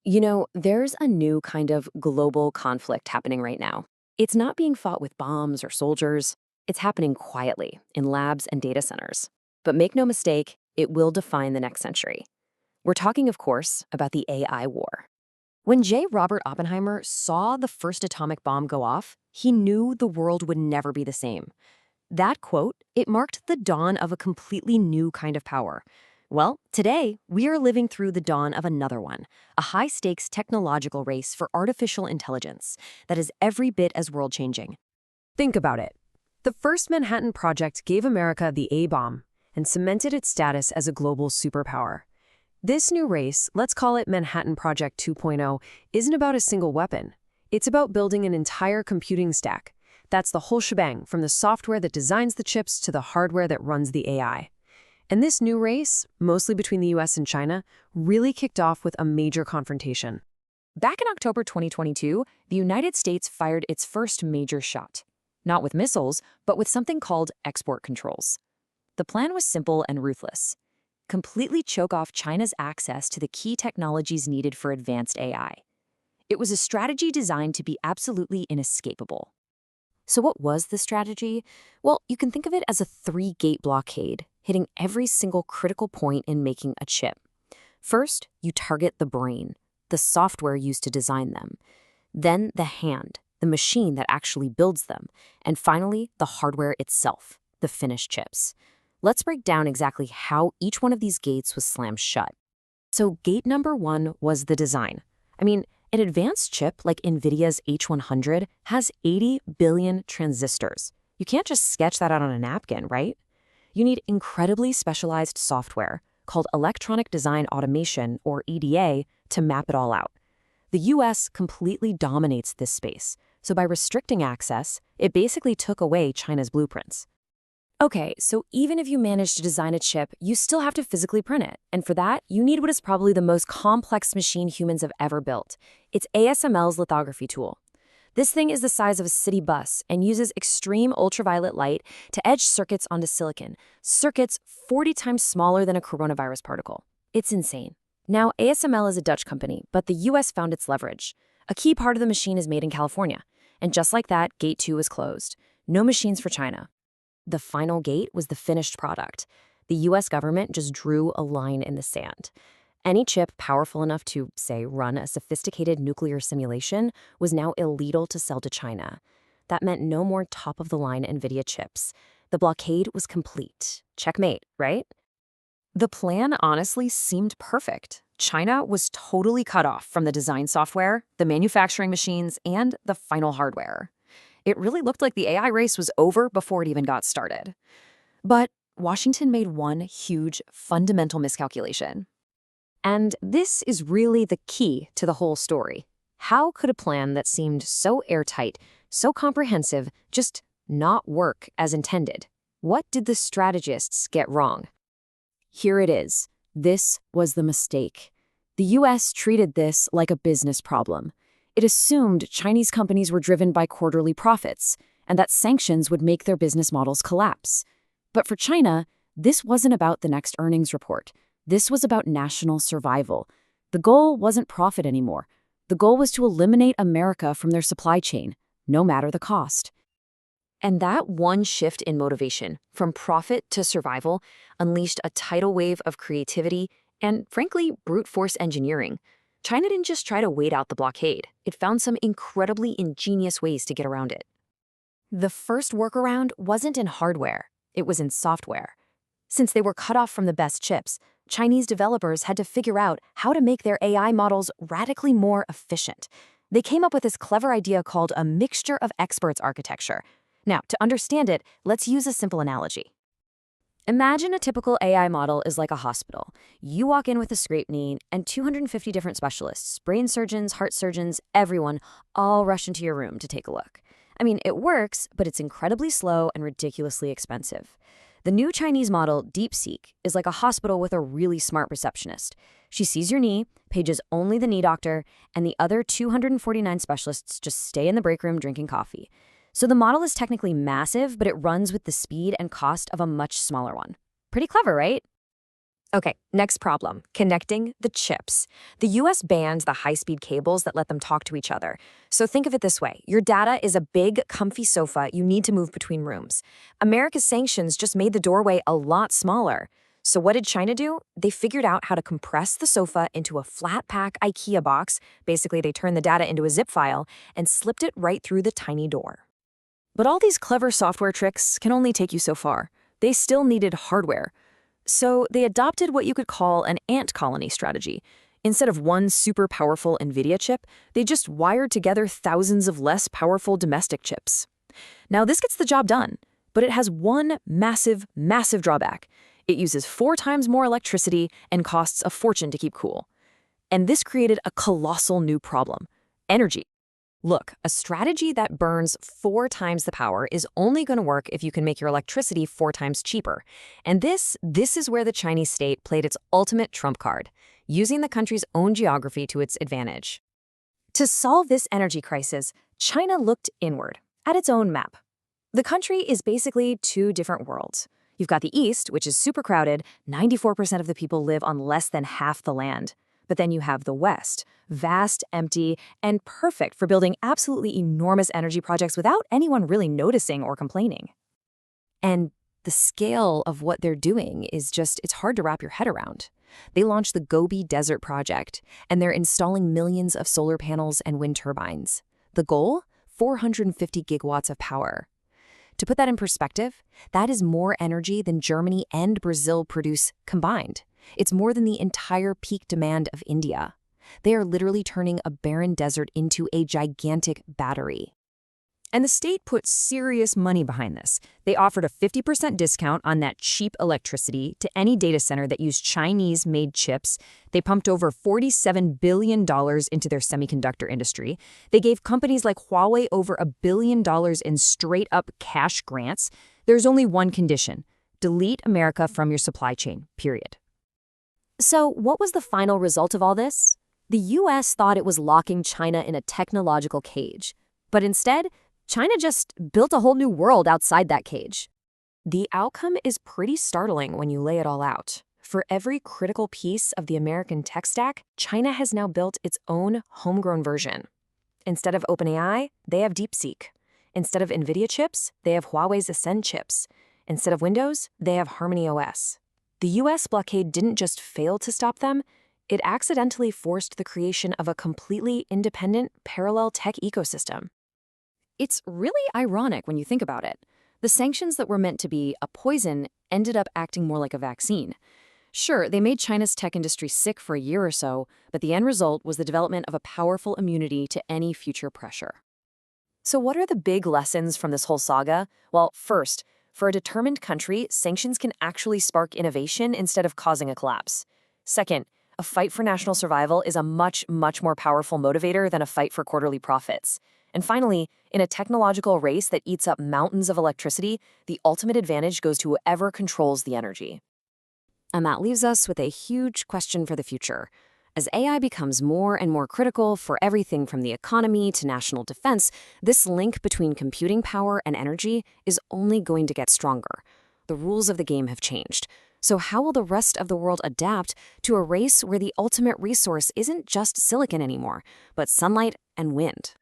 There's a new kind of global conflict happening right now. It's not being fought with bombs or soldiers. It's happening quietly in labs and data centers. But make no mistake, it will define the next century. We're talking, of course, about the AI war. When J. Robert Oppenheimer saw the first atomic bomb go off, he knew the world would never be the same. That quote, it marked the dawn of a completely new kind of power. Well, today, we are living through the dawn of another one, a high-stakes technological race for artificial intelligence that is every bit as world-changing. Think about it. The first Manhattan Project gave America the A-bomb and cemented its status as a global superpower. This new race, let's call it Manhattan Project 2.0, isn't about a single weapon. It's about building an entire computing stack. That's the whole shebang, from the software that designs the chips to the hardware that runs the AI. And this new race, mostly between the US and China, really kicked off with a major confrontation. Back in October 2022, the United States fired its first major shot. Not with missiles, but with something called export controls. The plan was simple and ruthless. Completely choke off China's access to the key technologies needed for advanced AI. It was a strategy designed to be absolutely inescapable. So what was the strategy? Well, you can think of it as a three-gate blockade, hitting every single critical point in making a chip. First, you target the brain, the software used to design them. Then the hand, the machine that actually builds them. And finally, the hardware itself, the finished chips. Let's break down exactly how each one of these gates was slammed shut. So gate number one was the design. An advanced chip like NVIDIA's H100 has 80 billion transistors. You can't just sketch that out on a napkin, right? You need incredibly specialized software called electronic design automation, or EDA, to map it all out. The US completely dominates this space, so by restricting access, it basically took away China's blueprints. Okay, so even if you manage to design a chip, you still have to physically print it. And for that, you need what is probably the most complex machine humans have ever built. It's ASML's lithography tool. This thing is the size of a city bus and uses extreme ultraviolet light to etch circuits onto silicon, circuits 40 times smaller than a coronavirus particle. It's insane. Now, ASML is a Dutch company, but the US found its leverage. A key part of the machine is made in California. And just like that, Gate 2 is closed. No machines for China. The final gate was the finished product. The US government just drew a line in the sand. Any chip powerful enough to, say, run a sophisticated nuclear simulation was now illegal to sell to China. That meant no more top-of-the-line NVIDIA chips. The blockade was complete. Checkmate, right? The plan honestly seemed perfect. China was totally cut off from the design software, the manufacturing machines, and the final hardware. It really looked like the AI race was over before it even got started. But Washington made one huge, fundamental miscalculation. And this is really the key to the whole story. How could a plan that seemed so airtight, so comprehensive, just not work as intended? What did the strategists get wrong? Here it is. This was the mistake. The US treated this like a business problem. It assumed Chinese companies were driven by quarterly profits, and that sanctions would make their business models collapse. But for China, this wasn't about the next earnings report. This was about national survival. The goal wasn't profit anymore. The goal was to eliminate America from their supply chain, no matter the cost. And that one shift in motivation, from profit to survival, unleashed a tidal wave of creativity and, frankly, brute force engineering. China didn't just try to wait out the blockade. It found some incredibly ingenious ways to get around it. The first workaround wasn't in hardware. It was in software. Since they were cut off from the best chips, Chinese developers had to figure out how to make their AI models radically more efficient. They came up with this clever idea called a mixture of experts architecture. Now, to understand it, let's use a simple analogy. Imagine a typical AI model is like a hospital. You walk in with a scraped knee, and 250 different specialists, brain surgeons, heart surgeons, everyone, all rush into your room to take a look. It works, but it's incredibly slow and ridiculously expensive. The new Chinese model, DeepSeek, is like a hospital with a really smart receptionist. She sees your knee, pages only the knee doctor, and the other 249 specialists just stay in the break room drinking coffee. So the model is technically massive, but it runs with the speed and cost of a much smaller one. Pretty clever, right? Okay, next problem, connecting the chips. The US bans the high-speed cables that let them talk to each other. So think of it this way. Your data is a big, comfy sofa you need to move between rooms. America's sanctions just made the doorway a lot smaller. So what did China do? They figured out how to compress the sofa into a flat-pack IKEA box. Basically, they turned the data into a zip file and slipped it right through the tiny door. But all these clever software tricks can only take you so far. They still needed hardware. So they adopted what you could call an ant colony strategy. Instead of one super powerful NVIDIA chip, they just wired together thousands of less powerful domestic chips. Now, this gets the job done, but it has one massive, massive drawback. It uses 4 times more electricity and costs a fortune to keep cool. And this created a colossal new problem: energy. Look, a strategy that burns 4 times the power is only going to work if you can make your electricity 4 times cheaper. And this is where the Chinese state played its ultimate trump card, using the country's own geography to its advantage. To solve this energy crisis, China looked inward, at its own map. The country is basically 2 different worlds. You've got the East, which is super crowded. 94% of the people live on less than half the land. But then you have the West, vast, empty, and perfect for building absolutely enormous energy projects without anyone really noticing or complaining. And the scale of what they're doing is it's hard to wrap your head around. They launched the Gobi Desert project, and they're installing millions of solar panels and wind turbines. The goal? 450 gigawatts of power. To put that in perspective, that is more energy than Germany and Brazil produce combined. It's more than the entire peak demand of India. They are literally turning a barren desert into a gigantic battery. And the state put serious money behind this. They offered a 50% discount on that cheap electricity to any data center that used Chinese-made chips. They pumped over $47 billion into their semiconductor industry. They gave companies like Huawei over $1 billion in straight-up cash grants. There's only one condition: delete America from your supply chain, period. So what was the final result of all this? The US thought it was locking China in a technological cage. But instead, China just built a whole new world outside that cage. The outcome is pretty startling when you lay it all out. For every critical piece of the American tech stack, China has now built its own homegrown version. Instead of OpenAI, they have DeepSeek. Instead of NVIDIA chips, they have Huawei's Ascend chips. Instead of Windows, they have Harmony OS. The US blockade didn't just fail to stop them, it accidentally forced the creation of a completely independent, parallel tech ecosystem. It's really ironic when you think about it. The sanctions that were meant to be a poison ended up acting more like a vaccine. Sure, they made China's tech industry sick for a year or so, but the end result was the development of a powerful immunity to any future pressure. So what are the big lessons from this whole saga? Well, first, for a determined country, sanctions can actually spark innovation instead of causing a collapse. Second, a fight for national survival is a much, much more powerful motivator than a fight for quarterly profits. And finally, in a technological race that eats up mountains of electricity, the ultimate advantage goes to whoever controls the energy. And that leaves us with a huge question for the future. As AI becomes more and more critical for everything from the economy to national defense, this link between computing power and energy is only going to get stronger. The rules of the game have changed. So how will the rest of the world adapt to a race where the ultimate resource isn't just silicon anymore, but sunlight and wind?